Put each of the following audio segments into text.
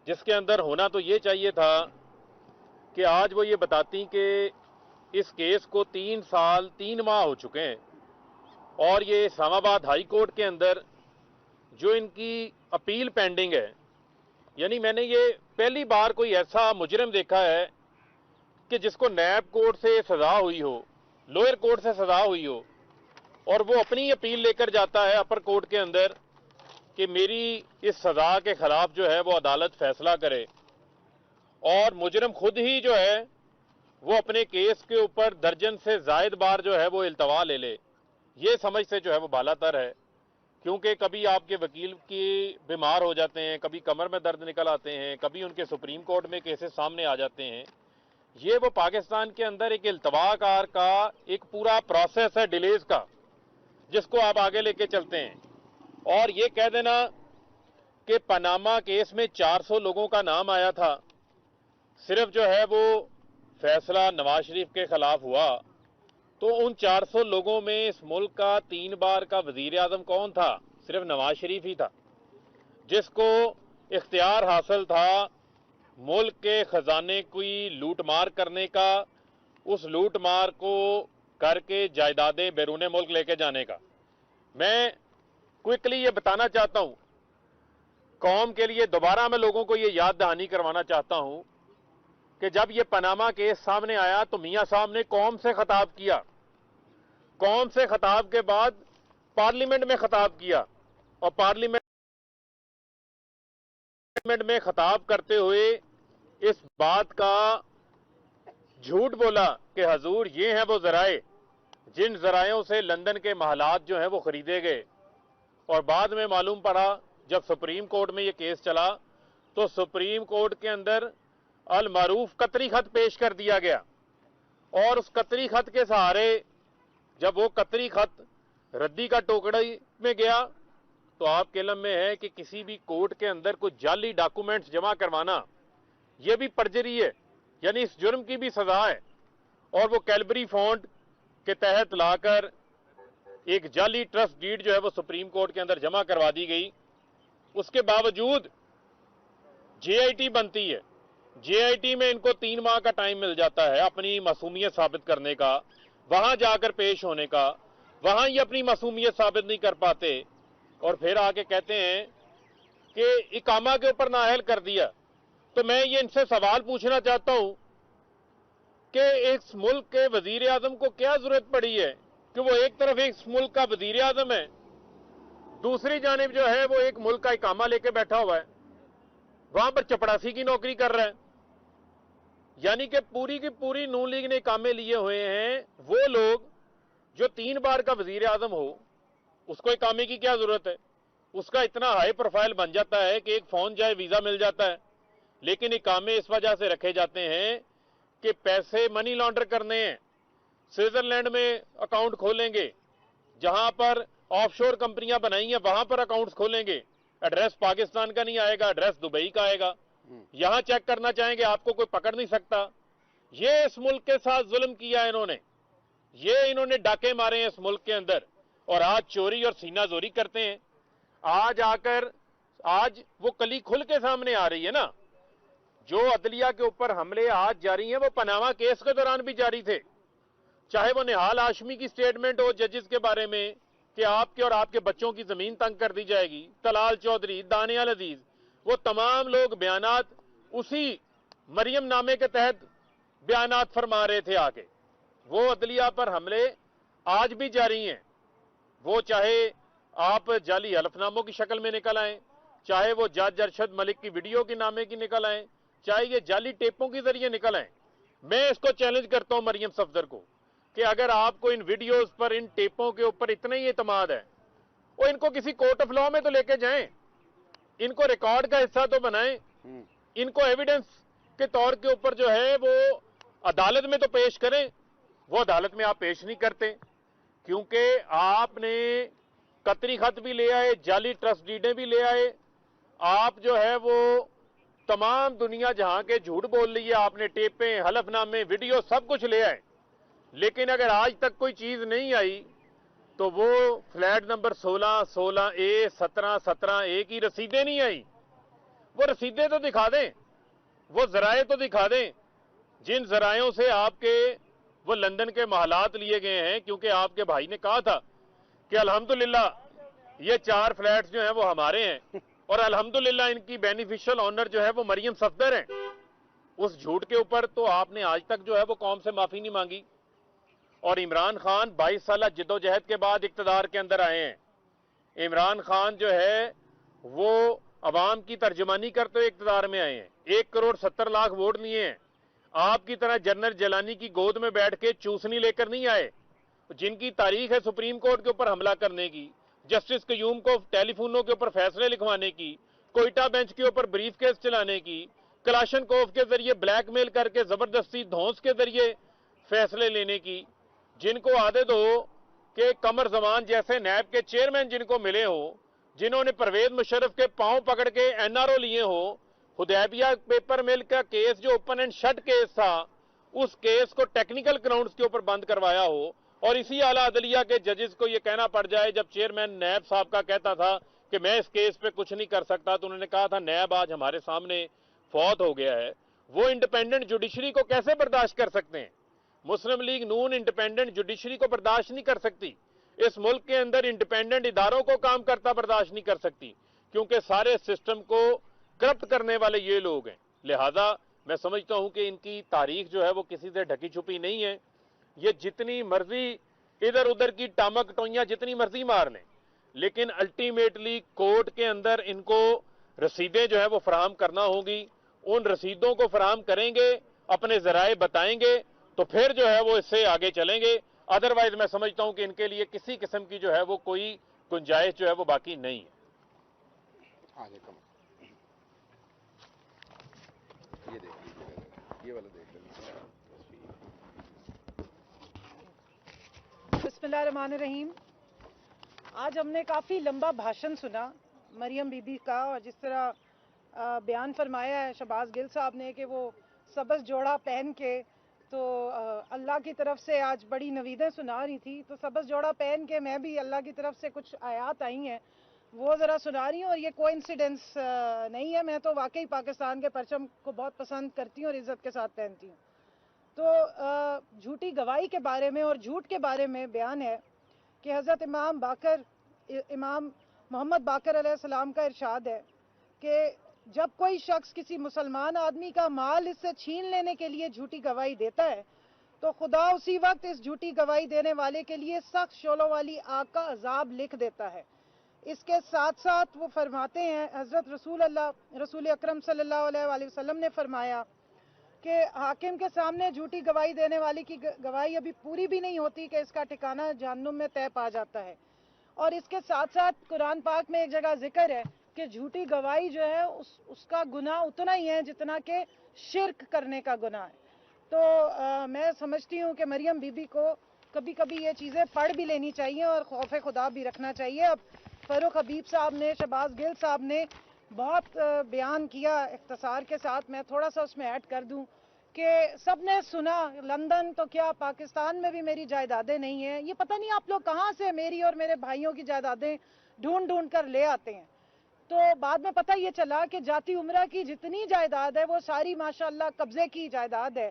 جس کے اندر ہونا تو یہ چاہیے تھا کہ آج وہ یہ بتاتی کہ اس کیس کو 3 سال 3 ماہ ہو چکے ہیں اور یہ اسلام آباد ہائی کورٹ کے اندر جو ان کی اپیل پینڈنگ ہے، یعنی میں نے یہ پہلی بار کوئی ایسا مجرم دیکھا ہے کہ جس کو نیب کورٹ سے سزا ہوئی ہو، لوئر کورٹ سے سزا ہوئی ہو، اور وہ اپنی اپیل لے کر جاتا ہے اپر کورٹ کے اندر کہ میری اس سزا کے خلاف جو ہے وہ عدالت فیصلہ کرے، اور مجرم خود ہی جو ہے وہ اپنے کیس کے اوپر درجن سے زائد بار جو ہے وہ التوا لے لے، یہ سمجھ سے جو ہے وہ بالا تر ہے۔ کیونکہ کبھی آپ کے وکیل کی بیمار ہو جاتے ہیں، کبھی کمر میں درد نکل آتے ہیں، کبھی ان کے سپریم کورٹ میں کیسز سامنے آ جاتے ہیں۔ یہ وہ پاکستان کے اندر ایک التوا کار کا ایک پورا پروسیس ہے ڈیلیز کا، جس کو آپ آگے لے کے چلتے ہیں۔ اور یہ کہہ دینا کہ پاناما کیس میں 400 لوگوں کا نام آیا تھا، صرف جو ہے وہ فیصلہ نواز شریف کے خلاف ہوا، تو ان 400 لوگوں میں اس ملک کا 3 بار کا وزیر اعظم کون تھا؟ صرف نواز شریف ہی تھا، جس کو اختیار حاصل تھا ملک کے خزانے کی لوٹ مار کرنے کا، اس لوٹ مار کو کر کے جائیدادیں بیرون ملک لے کے جانے کا۔ میں کوئکلی یہ بتانا چاہتا ہوں قوم کے لیے، دوبارہ میں لوگوں کو یہ یاد دہانی کروانا چاہتا ہوں کہ جب یہ پاناما کیس سامنے آیا تو میاں صاحب نے قوم سے خطاب کیا، قوم سے خطاب کے بعد پارلیمنٹ میں خطاب کیا، اور پارلیمنٹ میں خطاب کرتے ہوئے اس بات کا جھوٹ بولا کہ حضور یہ ہیں وہ ذرائع جن ذرائعوں سے لندن کے محلات جو ہیں وہ خریدے گئے۔ اور بعد میں معلوم پڑا جب سپریم کورٹ میں یہ کیس چلا تو سپریم کورٹ کے اندر المعروف قطری خط پیش کر دیا گیا، اور اس قطری خط کے سہارے جب وہ قطری خط ردی کا ٹوکڑی میں گیا تو آپ کے علم میں ہے کہ کسی بھی کورٹ کے اندر کوئی جعلی ڈاکومنٹس جمع کروانا یہ بھی پرجری ہے، یعنی اس جرم کی بھی سزا ہے۔ اور وہ کیلبری فونٹ کے تحت لا کر ایک جعلی ٹرسٹ ڈیڈ جو ہے وہ سپریم کورٹ کے اندر جمع کروا دی گئی۔ اس کے باوجود جے آئی ٹی بنتی ہے، جے آئی ٹی میں ان کو 3 ماہ کا ٹائم مل جاتا ہے اپنی معصومیت ثابت کرنے کا، وہاں جا کر پیش ہونے کا، وہاں یہ اپنی معصومیت ثابت نہیں کر پاتے، اور پھر آ کے کہتے ہیں کہ اقامہ کے اوپر نااہل کر دیا۔ تو میں یہ ان سے سوال پوچھنا چاہتا ہوں کہ اس ملک کے وزیر اعظم کو کیا ضرورت پڑی ہے کہ وہ ایک طرف اس ملک کا وزیر اعظم ہے، دوسری جانب جو ہے وہ ایک ملک کا اقامہ لے کے بیٹھا ہوا ہے، وہاں پر چپڑاسی کی نوکری کر رہا ہے۔ یعنی کہ پوری کی پوری نون لیگ نے اقامے لیے ہوئے ہیں، وہ لوگ جو 3 بار کا وزیر اعظم ہو اس کو اقامے کی کیا ضرورت ہے؟ اس کا اتنا ہائی پروفائل بن جاتا ہے کہ ایک فون جائے ویزا مل جاتا ہے، لیکن اقامے اس وجہ سے رکھے جاتے ہیں کہ پیسے منی لانڈر کرنے ہیں، سوئٹزرلینڈ میں اکاؤنٹ کھولیں گے، جہاں پر آف شور کمپنیاں بنائی ہیں وہاں پر اکاؤنٹس کھولیں گے، ایڈریس پاکستان کا نہیں آئے گا، ایڈریس دبئی کا آئے گا، یہاں چیک کرنا چاہیں گے آپ کو کوئی پکڑ نہیں سکتا۔ یہ اس ملک کے ساتھ ظلم کیا ہے انہوں نے ڈاکے مارے ہیں اس ملک کے اندر، اور آج چوری اور سینہ زوری کرتے ہیں۔ آج وہ کلی کھل کے سامنے آ رہی ہے نا، جو عدلیہ کے اوپر حملے آج جاری ہیں وہ پاناما کیس کے دوران بھی جاری تھے، چاہے وہ نہال ہاشمی کی سٹیٹمنٹ ہو ججز کے بارے میں کہ آپ کے اور آپ کے بچوں کی زمین تنگ کر دی جائے گی، طلال چودھری، دانیال عزیز، وہ تمام لوگ بیانات اسی مریم نامے کے تحت بیانات فرما رہے تھے آ کے۔ وہ عدلیہ پر حملے آج بھی جاری ہیں، وہ چاہے آپ جعلی حلف ناموں کی شکل میں نکل آئیں، چاہے وہ جج ارشد ملک کی ویڈیو کے نامے کی نکل آئیں، چاہے یہ جعلی ٹیپوں کے ذریعے نکل آئیں۔ میں اس کو چیلنج کرتا ہوں مریم صفدر کو کہ اگر آپ کو ان ویڈیوز پر، ان ٹیپوں کے اوپر اتنا ہی اعتماد ہے، وہ ان کو کسی کورٹ آف لا میں تو لے کے جائیں، ان کو ریکارڈ کا حصہ تو بنائیں، ان کو ایویڈنس کے طور کے اوپر جو ہے وہ عدالت میں تو پیش کریں۔ وہ عدالت میں آپ پیش نہیں کرتے کیونکہ آپ نے قطری خط بھی لے آئے، جعلی ٹرسٹ ڈیڈیں بھی لے آئے، آپ جو ہے وہ تمام دنیا جہاں کے جھوٹ بول لیے، آپ نے ٹیپیں، حلف نامے، ویڈیو سب کچھ لے آئے، لیکن اگر آج تک کوئی چیز نہیں آئی تو وہ فلیٹ نمبر 16، 16A، 17، 17A کی رسیدیں نہیں آئی، وہ رسیدیں تو دکھا دیں, وہ ذرائع تو دکھا دیں جن ذرائعوں سے آپ کے وہ لندن کے محلات لیے گئے ہیں, کیونکہ آپ کے بھائی نے کہا تھا کہ الحمدللہ یہ 4 فلیٹس جو ہیں وہ ہمارے ہیں اور الحمدللہ ان کی بینیفیشل آنر جو ہے وہ مریم صفدر ہیں. اس جھوٹ کے اوپر تو آپ نے آج تک جو ہے وہ قوم سے معافی نہیں مانگی. اور عمران خان 22 سالہ جدوجہد کے بعد اقتدار کے اندر آئے ہیں. عمران خان جو ہے وہ عوام کی ترجمانی کرتے ہوئے اقتدار میں آئے ہیں. 1,70,00,000 ووٹ لیے ہیں. آپ کی طرح جنرل جیلانی کی گود میں بیٹھ کے چوسنی لے کر نہیں آئے, جن کی تاریخ ہے سپریم کورٹ کے اوپر حملہ کرنے کی, جسٹس قیوم کو ٹیلی فونوں کے اوپر فیصلے لکھوانے کی, کوئٹہ بینچ کے اوپر بریف کیس چلانے کی, کلاشنکوف کے ذریعے بلیک میل کر کے زبردستی دھونس کے ذریعے فیصلے لینے کی, جن کو عادت ہو کہ قمر زمان جیسے نیب کے چیئرمین جن کو ملے ہوں, جنہوں نے پرویز مشرف کے پاؤں پکڑ کے این آر او لیے ہوں, حدیبیہ پیپر مل کا کیس جو اوپن اینڈ شٹ کیس تھا اس کیس کو ٹیکنیکل گراؤنڈز کے اوپر بند کروایا ہو, اور اسی اعلیٰ عدلیہ کے ججز کو یہ کہنا پڑ جائے جب چیئرمین نیب صاحب کا کہتا تھا کہ میں اس کیس پہ کچھ نہیں کر سکتا, تو انہوں نے کہا تھا نیب آج ہمارے سامنے فوت ہو گیا ہے. وہ انڈیپینڈنٹ جوڈیشری کو کیسے برداشت کر سکتے ہیں؟ مسلم لیگ نون انڈیپینڈنٹ جوڈیشری کو برداشت نہیں کر سکتی. اس ملک کے اندر انڈیپینڈنٹ اداروں کو کام کرتا برداشت نہیں کر سکتی, کیونکہ سارے سسٹم کو کرپٹ کرنے والے یہ لوگ ہیں. لہذا میں سمجھتا ہوں کہ ان کی تاریخ جو ہے وہ کسی سے ڈھکی چھپی نہیں ہے. یہ جتنی مرضی ادھر ادھر کی ٹامک ٹوئیاں جتنی مرضی مار لیں, لیکن الٹیمیٹلی کورٹ کے اندر ان کو رسیدیں جو ہے وہ فراہم کرنا ہوں گی. ان رسیدوں کو فراہم کریں گے, اپنے ذرائع بتائیں گے, تو پھر جو ہے وہ اس سے آگے چلیں گے. ادروائز میں سمجھتا ہوں کہ ان کے لیے کسی قسم کی جو ہے وہ کوئی گنجائش جو ہے وہ باقی نہیں ہے. بسم اللہ الرحمن الرحیم. آج ہم نے کافی لمبا بھاشن سنا مریم بی بی کا, اور جس طرح بیان فرمایا ہے شہباز گل صاحب نے کہ وہ سبز جوڑا پہن کے, تو اللہ کی طرف سے آج بڑی نویدیں سنا رہی تھی, تو سبز جوڑا پہن کے میں بھی اللہ کی طرف سے کچھ آیات آئی ہیں وہ ذرا سنا رہی ہوں. اور یہ کوئنسیڈنس نہیں ہے, میں تو واقعی پاکستان کے پرچم کو بہت پسند کرتی ہوں اور عزت کے ساتھ پہنتی ہوں. تو جھوٹی گواہی کے بارے میں اور جھوٹ کے بارے میں بیان ہے کہ حضرت امام محمد باقر علیہ السلام کا ارشاد ہے کہ جب کوئی شخص کسی مسلمان آدمی کا مال اس سے چھین لینے کے لیے جھوٹی گواہی دیتا ہے تو خدا اسی وقت اس جھوٹی گواہی دینے والے کے لیے سخت شعلوں والی آگ کا عذاب لکھ دیتا ہے. اس کے ساتھ ساتھ وہ فرماتے ہیں, حضرت رسول اکرم صلی اللہ علیہ وآلہ وسلم نے فرمایا کہ حاکم کے سامنے جھوٹی گواہی دینے والی کی گواہی ابھی پوری بھی نہیں ہوتی کہ اس کا ٹھکانہ جہنم میں طے پا جاتا ہے. اور اس کے ساتھ ساتھ قرآن پاک میں ایک جگہ ذکر ہے کہ جھوٹی گواہی جو ہے اس کا گناہ اتنا ہی ہے جتنا کہ شرک کرنے کا گناہ ہے. تو میں سمجھتی ہوں کہ مریم بی بی کو کبھی کبھی یہ چیزیں پڑھ بھی لینی چاہیے اور خوف خدا بھی رکھنا چاہیے. اب فاروق حبیب صاحب نے, شہباز گل صاحب نے بہت بیان کیا اختصار کے ساتھ, میں تھوڑا سا اس میں ایڈ کر دوں کہ سب نے سنا لندن تو کیا پاکستان میں بھی میری جائیدادیں نہیں ہیں. یہ پتہ نہیں آپ لوگ کہاں سے میری اور میرے بھائیوں کی جائیدادیں ڈھونڈ کر لے آتے ہیں. تو بعد میں پتہ یہ چلا کہ جاتی عمرہ کی جتنی جائیداد ہے وہ ساری ماشاءاللہ قبضے کی جائیداد ہے.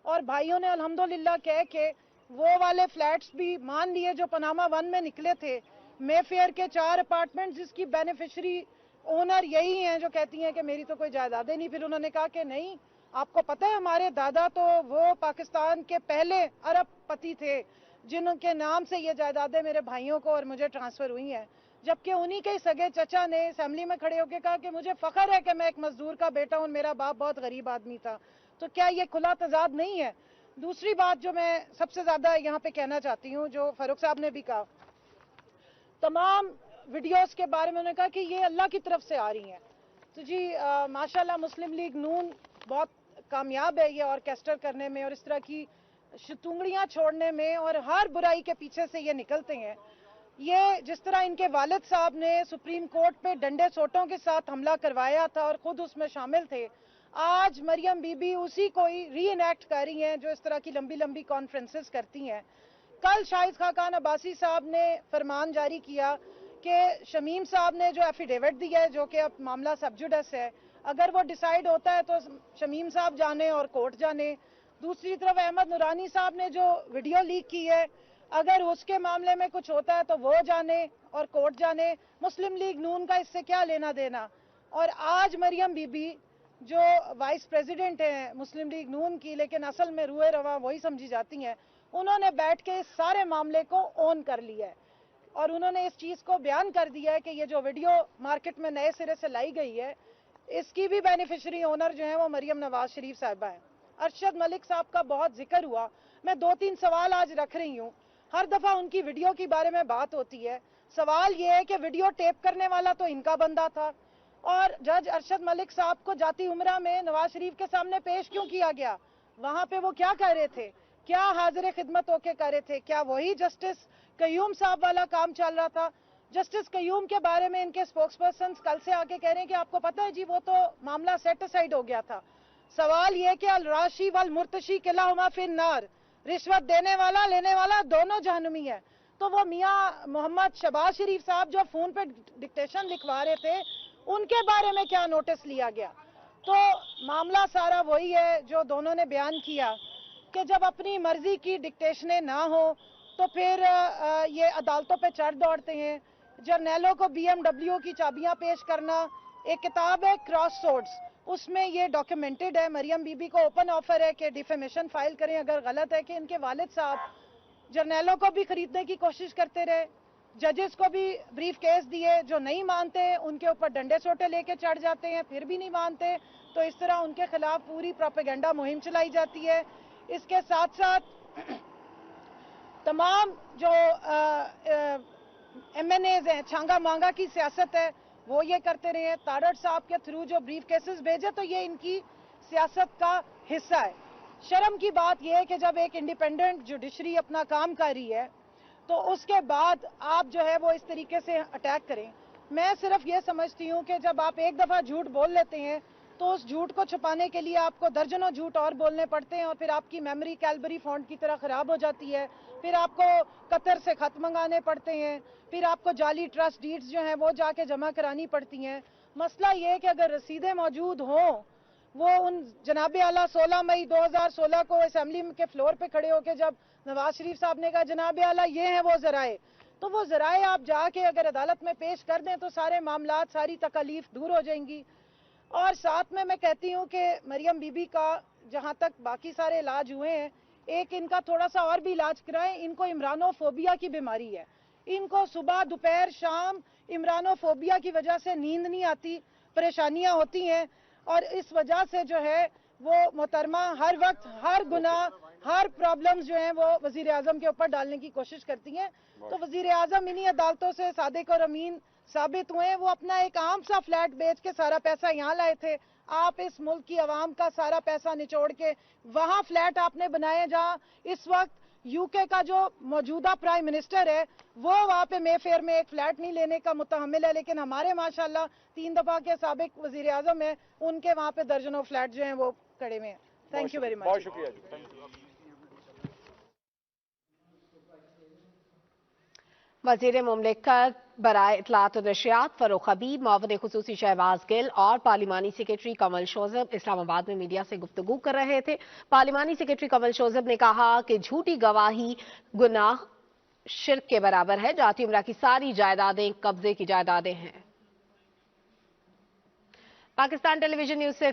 اور بھائیوں نے الحمدللہ کہہ کے وہ والے فلیٹس بھی مان لیے جو پاناما 1 میں نکلے تھے. مے فیئر کے 4 اپارٹمنٹ جس کی بینیفیشری اونر یہی ہیں جو کہتی ہیں کہ میری تو کوئی جائیدادیں نہیں. پھر انہوں نے کہا کہ نہیں, آپ کو پتہ ہے ہمارے دادا تو وہ پاکستان کے پہلے ارب پتی تھے جن کے نام سے یہ جائیدادیں میرے بھائیوں کو اور مجھے ٹرانسفر ہوئی ہیں. جبکہ انہی کے سگے چچا نے اسمبلی میں کھڑے ہو کے کہا کہ مجھے فخر ہے کہ میں ایک مزدور کا بیٹا ہوں, میرا باپ بہت غریب آدمی تھا. تو کیا یہ کھلا تضاد نہیں ہے؟ دوسری بات جو میں سب سے زیادہ یہاں پہ کہنا چاہتی ہوں, جو فاروق صاحب نے بھی کہا, تمام ویڈیوز کے بارے میں انہوں نے کہا کہ یہ اللہ کی طرف سے آ رہی ہیں. تو جی ماشاءاللہ مسلم لیگ نون بہت کامیاب ہے یہ آرکیسٹر کرنے میں اور اس طرح کی شتونگڑیاں چھوڑنے میں, اور ہر برائی کے پیچھے سے یہ نکلتے ہیں. یہ جس طرح ان کے والد صاحب نے سپریم کورٹ پہ ڈنڈے سوٹوں کے ساتھ حملہ کروایا تھا اور خود اس میں شامل تھے, آج مریم بی بی اسی کو ہی ری انیکٹ کر رہی ہیں جو اس طرح کی لمبی لمبی کانفرنسز کرتی ہیں. کل شاہد خاقان عباسی صاحب نے فرمان جاری کیا کہ شمیم صاحب نے جو ایفیڈیوٹ دیا ہے جو کہ اب معاملہ سب جوڈس ہے, اگر وہ ڈیسائیڈ ہوتا ہے تو شمیم صاحب جانے اور کورٹ جانے. دوسری طرف احمد نورانی صاحب نے جو ویڈیو لیک کی ہے, اگر اس کے معاملے میں کچھ ہوتا ہے تو وہ جانے اور کورٹ جانے. مسلم لیگ نون کا اس سے کیا لینا دینا؟ اور آج مریم بی بی جو وائس پریزیڈنٹ ہیں مسلم لیگ نون کی, لیکن اصل میں روئے رواں وہی سمجھی جاتی ہیں, انہوں نے بیٹھ کے اس سارے معاملے کو اون کر لیا ہے اور انہوں نے اس چیز کو بیان کر دیا ہے کہ یہ جو ویڈیو مارکیٹ میں نئے سرے سے لائی گئی ہے, اس کی بھی بینیفیشری اونر جو ہیں وہ مریم نواز شریف صاحبہ ہیں. ارشد ملک صاحب کا بہت ذکر ہوا. میں 2-3 سوال آج رکھ رہی ہوں. ہر دفعہ ان کی ویڈیو کے بارے میں بات ہوتی ہے. سوال یہ ہے کہ ویڈیو ٹیپ کرنے والا تو ان کا بندہ تھا, اور جج ارشد ملک صاحب کو جاتی عمرہ میں نواز شریف کے سامنے پیش کیوں کیا گیا؟ وہاں پہ وہ کیا کر رہے تھے؟ کیا حاضر خدمت ہو کے کر رہے تھے؟ کیا وہی جسٹس قیوم صاحب والا کام چل رہا تھا؟ جسٹس قیوم کے بارے میں ان کے سپوکس پرسنز کل سے آگے کہہ رہے ہیں کہ آپ کو پتہ ہے جی وہ تو معاملہ سیٹ اسائیڈ ہو گیا تھا. سوال یہ کہ الراشی والمرتشی کلاہما فی النار, رشوت دینے والا لینے والا دونوں جہنمی ہے. تو وہ میاں محمد شہباز شریف صاحب جو فون پہ ڈکٹیشن لکھوا رہے تھے, ان کے بارے میں کیا نوٹس لیا گیا؟ تو معاملہ سارا وہی ہے جو دونوں نے بیان کیا کہ جب اپنی مرضی کی ڈکٹیشنیں نہ ہو تو پھر یہ عدالتوں پہ چڑھ دوڑتے ہیں. جرنیلوں کو BMW کی چابیاں پیش کرنا. ایک کتاب ہے کراس سورڈز, اس میں یہ ڈاکیومنٹڈ ہے. مریم بی بی کو اوپن آفر ہے کہ ڈیفیمیشن فائل کریں اگر غلط ہے کہ ان کے والد صاحب جرنیلوں کو بھی خریدنے کی کوشش کرتے رہے, ججز کو بھی بریف کیس دیے, جو نہیں مانتے ان کے اوپر ڈنڈے سوٹے لے کے چڑھ جاتے ہیں, پھر بھی نہیں مانتے تو اس طرح ان کے خلاف پوری پروپیگنڈا مہم چلائی جاتی ہے. اس کے ساتھ ساتھ تمام جو MNAs ہیں, چھانگا مانگا کی سیاست ہے وہ یہ کرتے رہے ہیں. تارڑ صاحب کے تھرو جو بریف کیسز بھیجے تو یہ ان کی سیاست کا حصہ ہے. شرم کی بات یہ ہے کہ جب ایک انڈیپینڈنٹ جوڈیشری اپنا کام کر رہی ہے تو اس کے بعد آپ جو ہے وہ اس طریقے سے اٹیک کریں. میں صرف یہ سمجھتی ہوں کہ جب آپ ایک دفعہ جھوٹ بول لیتے ہیں تو اس جھوٹ کو چھپانے کے لیے آپ کو درجنوں جھوٹ اور بولنے پڑتے ہیں, اور پھر آپ کی میموری کیلبری فونٹ کی طرح خراب ہو جاتی ہے. پھر آپ کو قطر سے خط منگانے پڑتے ہیں, پھر آپ کو جعلی ٹرسٹ ڈیڈز جو ہیں وہ جا کے جمع کرانی پڑتی ہیں. مسئلہ یہ ہے کہ اگر رسیدیں موجود ہوں, وہ ان جناب اعلیٰ 16 مئی 2016 کو اسمبلی کے فلور پہ کھڑے ہو کے جب نواز شریف صاحب نے کہا جناب اعلیٰ یہ ہیں وہ ذرائع, تو وہ ذرائع آپ جا کے اگر عدالت میں پیش کر دیں تو سارے معاملات, ساری تکالیف دور ہو جائیں گی. اور ساتھ میں کہتی ہوں کہ مریم بی بی کا جہاں تک باقی سارے علاج ہوئے ہیں, ایک ان کا تھوڑا سا اور بھی علاج کرائیں. ان کو عمرانوفوبیا کی بیماری ہے. ان کو صبح دوپہر شام عمرانوفوبیا کی وجہ سے نیند نہیں آتی, پریشانیاں ہوتی ہیں, اور اس وجہ سے جو ہے وہ محترمہ ہر وقت ہر گناہ ہر پرابلمز جو ہیں وہ وزیر اعظم کے اوپر ڈالنے کی کوشش کرتی ہیں. تو وزیر اعظم انہی عدالتوں سے صادق اور امین ثابت ہوئے ہیں. وہ اپنا ایک عام سا فلیٹ بیچ کے سارا پیسہ یہاں لائے تھے. آپ اس ملک کی عوام کا سارا پیسہ نچوڑ کے وہاں فلیٹ آپ نے بنائے جہاں اس وقت UK کا جو موجودہ پرائم منسٹر ہے وہ وہاں پہ مے فیئر میں ایک فلیٹ نہیں لینے کا متحمل ہے, لیکن ہمارے ماشاءاللہ 3 دفعہ کے سابق وزیر اعظم ہیں, ان کے وہاں پہ درجنوں فلیٹ جو ہیں وہ کڑے ہوئے ہیں. Thank you very much. بہت شکریہ جی. وزیر مملکت برائے اطلاعات و نشریات فروخ حبیب, معاون خصوصی شہباز گل اور پارلیمانی سیکرٹری کمل شوذب اسلام آباد میں میڈیا سے گفتگو کر رہے تھے. پارلیمانی سیکرٹری کمل شوذب نے کہا کہ جھوٹی گواہی گناہ شرک کے برابر ہے. جاتی عمرہ کی ساری جائیدادیں قبضے کی جائیدادیں ہیں. پاکستان ٹیلی ویژن نیوز سے